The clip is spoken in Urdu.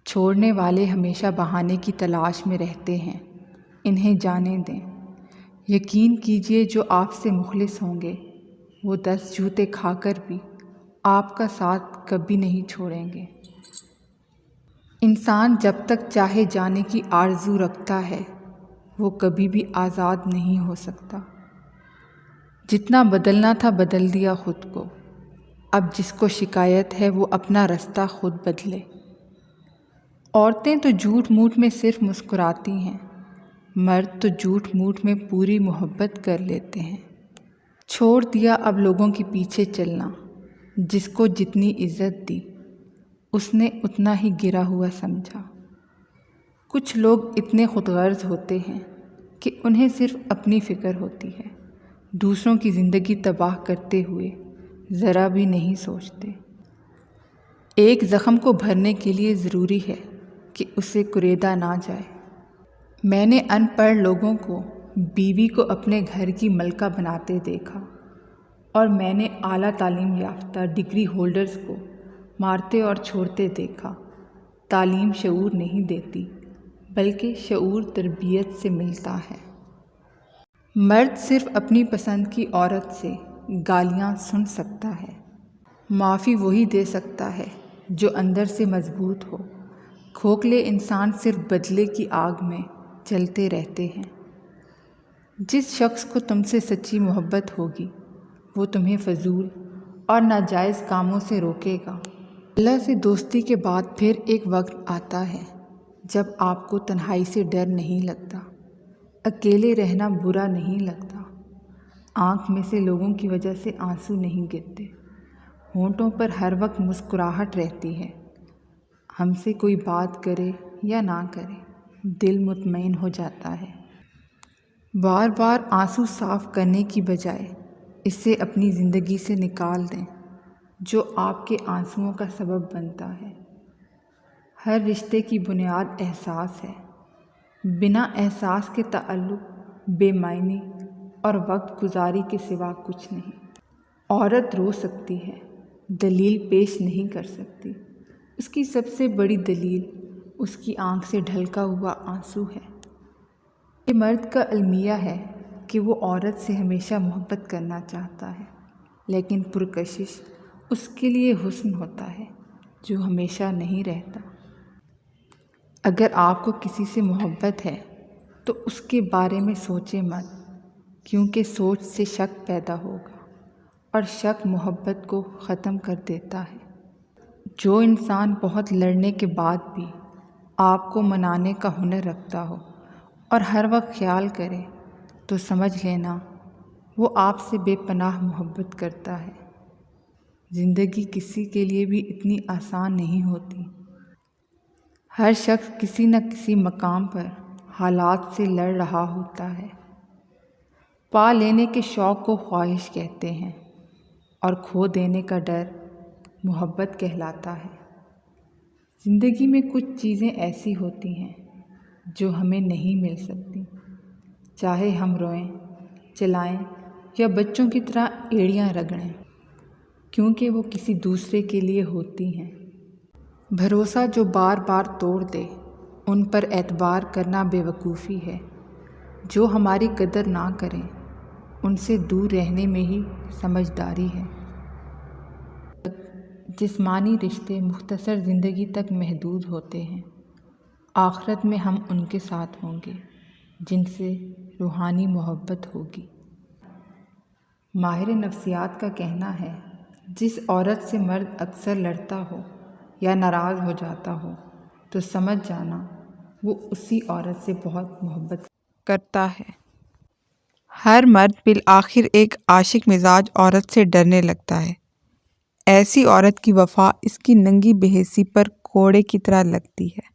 چھوڑنے والے ہمیشہ بہانے کی تلاش میں رہتے ہیں، انہیں جانے دیں۔ یقین کیجیے جو آپ سے مخلص ہوں گے وہ 10 جوتے کھا کر بھی آپ کا ساتھ کبھی نہیں چھوڑیں گے۔ انسان جب تک چاہے جانے کی آرزو رکھتا ہے وہ کبھی بھی آزاد نہیں ہو سکتا۔ جتنا بدلنا تھا بدل دیا خود کو، اب جس کو شکایت ہے وہ اپنا رستہ خود بدلے۔ عورتیں تو جھوٹ موٹ میں صرف مسکراتی ہیں، مرد تو جھوٹ موٹ میں پوری محبت کر لیتے ہیں۔ چھوڑ دیا اب لوگوں کے پیچھے چلنا، جس کو جتنی عزت دی اس نے اتنا ہی گرا ہوا سمجھا۔ کچھ لوگ اتنے خود غرض ہوتے ہیں کہ انہیں صرف اپنی فکر ہوتی ہے، دوسروں کی زندگی تباہ کرتے ہوئے ذرا بھی نہیں سوچتے۔ ایک زخم کو بھرنے کے لیے ضروری ہے کہ اسے کریدا نہ جائے۔ میں نے ان پڑھ لوگوں کو بیوی کو اپنے گھر کی ملکہ بناتے دیکھا، اور میں نے اعلیٰ تعلیم یافتہ ڈگری ہولڈرز کو مارتے اور چھوڑتے دیکھا۔ تعلیم شعور نہیں دیتی، بلکہ شعور تربیت سے ملتا ہے۔ مرد صرف اپنی پسند کی عورت سے گالیاں سن سکتا ہے، معافی وہی دے سکتا ہے جو اندر سے مضبوط ہو۔ کھوکھلے انسان صرف بدلے کی آگ میں جلتے رہتے ہیں۔ جس شخص کو تم سے سچی محبت ہوگی وہ تمہیں فضول اور ناجائز کاموں سے روکے گا۔ اللہ سے دوستی کے بعد پھر ایک وقت آتا ہے جب آپ کو تنہائی سے ڈر نہیں لگتا، اکیلے رہنا برا نہیں لگتا، آنکھ میں سے لوگوں کی وجہ سے آنسو نہیں گرتے، ہونٹوں پر ہر وقت مسکراہٹ رہتی ہے۔ ہم سے کوئی بات کرے یا نہ کرے دل مطمئن ہو جاتا ہے۔ بار بار آنسو صاف کرنے کی بجائے اسے اپنی زندگی سے نکال دیں جو آپ کے آنسوؤں کا سبب بنتا ہے۔ ہر رشتے کی بنیاد احساس ہے، بنا احساس کے تعلق بے معنی اور وقت گزاری کے سوا کچھ نہیں۔ عورت رو سکتی ہے، دلیل پیش نہیں کر سکتی۔ اس کی سب سے بڑی دلیل اس کی آنکھ سے ڈھلکا ہوا آنسو ہے۔ یہ مرد کا المیہ ہے کہ وہ عورت سے ہمیشہ محبت کرنا چاہتا ہے، لیکن پرکشش اس کے لیے حسن ہوتا ہے جو ہمیشہ نہیں رہتا۔ اگر آپ کو کسی سے محبت ہے تو اس کے بارے میں سوچیں مت، کیونکہ سوچ سے شک پیدا ہوگا اور شک محبت کو ختم کر دیتا ہے۔ جو انسان بہت لڑنے کے بعد بھی آپ کو منانے کا ہنر رکھتا ہو اور ہر وقت خیال کرے تو سمجھ لینا وہ آپ سے بے پناہ محبت کرتا ہے۔ زندگی کسی کے لیے بھی اتنی آسان نہیں ہوتی۔ ہر شخص کسی نہ کسی مقام پر حالات سے لڑ رہا ہوتا ہے۔ پا لینے کے شوق کو خواہش کہتے ہیں اور کھو دینے کا ڈر محبت کہلاتا ہے۔ زندگی میں کچھ چیزیں ایسی ہوتی ہیں جو ہمیں نہیں مل سکتی، چاہے ہم روئیں، چلائیں یا بچوں کی طرح ایڑیاں رگڑیں، کیونکہ وہ کسی دوسرے کے لیے ہوتی ہیں۔ بھروسہ جو بار بار توڑ دے ان پر اعتبار کرنا بے وقوفی ہے۔ جو ہماری قدر نہ کریں ان سے دور رہنے میں ہی سمجھداری ہے۔ جسمانی رشتے مختصر زندگی تک محدود ہوتے ہیں، آخرت میں ہم ان کے ساتھ ہوں گے جن سے روحانی محبت ہوگی۔ ماہر نفسیات کا کہنا ہے جس عورت سے مرد اکثر لڑتا ہو یا ناراض ہو جاتا ہو تو سمجھ جانا وہ اسی عورت سے بہت محبت کرتا ہے۔ ہر مرد بالآخر ایک عاشق مزاج عورت سے ڈرنے لگتا ہے۔ ایسی عورت کی وفا اس کی ننگی بے حسی پر کوڑے کی طرح لگتی ہے۔